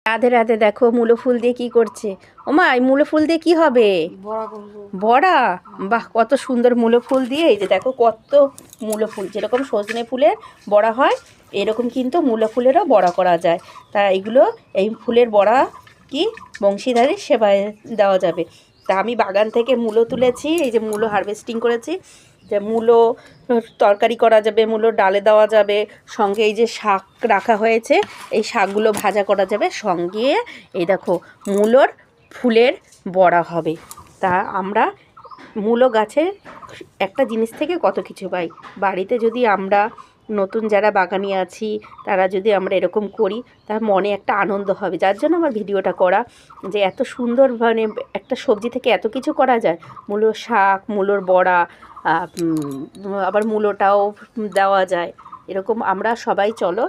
রাধে রাধে। দেখো মূলো ফুল দিয়ে কি করছে। ওমা, এই মূলো ফুল দিয়ে কি হবে? বড়া। বাহ, কত সুন্দর মূলো ফুল দিয়ে। এই যে দেখো কত মূলো ফুল, যেরকম সজনে ফুলের বড়া হয় এরকম কিন্তু মূলো ফুলেরও বড়া করা যায়। তা এগুলো, এই ফুলের বড়া কি বংশীধারীর সেবায় দেওয়া যাবে। তা আমি বাগান থেকে মূলো তুলেছি, এই যে মূলো হারভেস্টিং করেছি। যে মূলো তরকারি করা যাবে, মূলো ডালে দেওয়া যাবে, সঙ্গে এই যে শাক রাখা হয়েছে এই শাকগুলো ভাজা করা যাবে, সঙ্গে এই দেখো মূলোর ফুলের বড়া হবে। তা আমরা মূলো গাছের একটা জিনিস থেকে কত কিছু পাই। বাড়িতে যদি আমরা নতুন যারা বাগানি আছি তারা যদি আমরা এরকম করি তার মনে একটা আনন্দ হবে। যার জন্য আমার ভিডিওটা করা, যে এত সুন্দর মানে একটা সবজি থেকে এত কিছু করা যায়। মূলোর শাক, মূলোর বড়া, আবার মূলোটাও দেওয়া যায়। এরকম আমরা সবাই চলো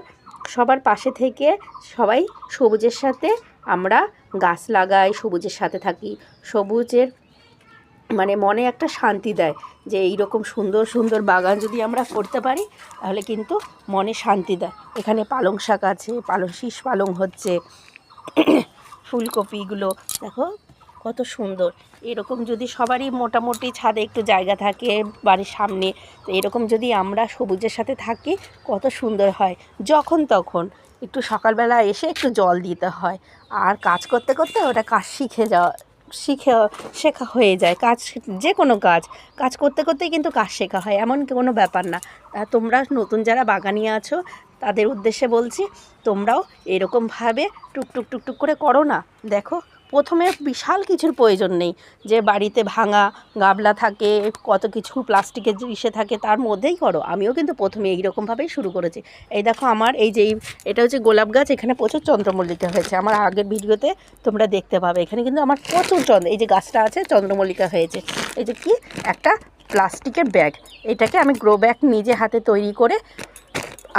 সবার পাশে থেকে সবাই সবুজের সাথে আমরা গাছ লাগাই, সবুজের সাথে থাকি। সবুজের মানে মনে একটা শান্তি দেয়, যে এইরকম সুন্দর সুন্দর বাগান যদি আমরা করতে পারি তাহলে কিন্তু মনে শান্তি দেয়। এখানে পালং শাক আছে, শীষ পালং হচ্ছে, ফুলকপিগুলো দেখো কত সুন্দর। এরকম যদি সবারই মোটামুটি ছাদে একটু জায়গা থাকে বাড়ির সামনে, তো এরকম যদি আমরা সবুজের সাথে থাকি কত সুন্দর হয়। যখন তখন একটু সকালবেলা এসে একটু জল দিতে হয়, আর কাজ করতে করতে ওটা কাজ শেখা হয়ে যায়। কাজ, যে কোনো কাজ করতে করতেই কিন্তু কাজ শেখা হয়, এমন কোনো ব্যাপার না। তোমরা নতুন যারা বাগানি আছো তাদের উদ্দেশ্যে বলছি, তোমরাও এরকমভাবে টুকটুক টুকটুক করে করো না। দেখো প্রথমে বিশাল কিছুর প্রয়োজন নেই, যে বাড়িতে ভাঙা গামলা থাকে, কত কিছু প্লাস্টিকের ইসে থাকে, তার মধ্যেই করো। আমিও কিন্তু প্রথমে এইরকমভাবেই শুরু করেছি। এই দেখো আমার এই যে এটা হচ্ছে গোলাপ গাছ, এখানে প্রচুর চন্দ্রমল্লিকা হয়েছে। আমার আগের ভিডিওতে তোমরা দেখতে পাবে, এখানে কিন্তু আমার প্রচুর এই যে গাছটা আছে চন্দ্রমল্লিকা হয়েছে। এই যে কি একটা প্লাস্টিকের ব্যাগ, এটাকে আমি গ্রো ব্যাগ নিজে হাতে তৈরি করে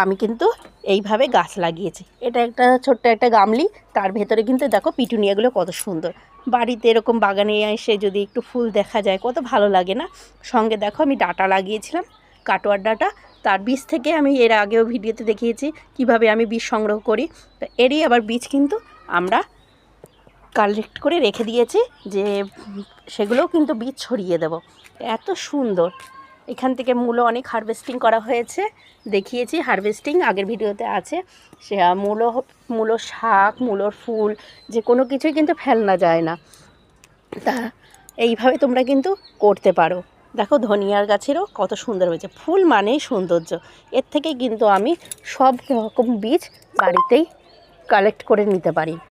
আমি কিন্তু এইভাবে গাছ লাগিয়েছি। এটা একটা ছোট্ট একটা গামলি, তার ভেতরে কিন্তু দেখো পিটুনিয়াগুলো কত সুন্দর। বাড়িতে এরকম বাগানে এসে যদি একটু ফুল দেখা যায় কত ভালো লাগে না। সঙ্গে দেখো আমি ডাঁটা লাগিয়েছিলাম, কাটোয়ার ডাঁটা। তার বীজ থেকে আমি এর আগেও ভিডিওতে দেখিয়েছি কিভাবে আমি বীজ সংগ্রহ করি। তো এরই আবার বীজ কিন্তু আমরা কালেক্ট করে রেখে দিয়েছি, যে সেগুলোও কিন্তু বীজ ছড়িয়ে দেব। এত সুন্দর। এখান থেকে মূলো অনেক হারভেস্টিং করা হয়েছে, দেখিয়েছি হারভেস্টিং আগের ভিডিওতে আছে। সে মূলো শাক, মূলোর ফুল, যে কোনো কিছুই কিন্তু ফেলনা যায় না। তা এইভাবে তোমরা কিন্তু করতে পারো। দেখো ধনিয়ার গাছেরও কত সুন্দর হয়েছে। ফুল মানেই সৌন্দর্য। এর থেকে কিন্তু আমি সব রকম বীজ বাড়িতেই কালেক্ট করে নিতে পারি।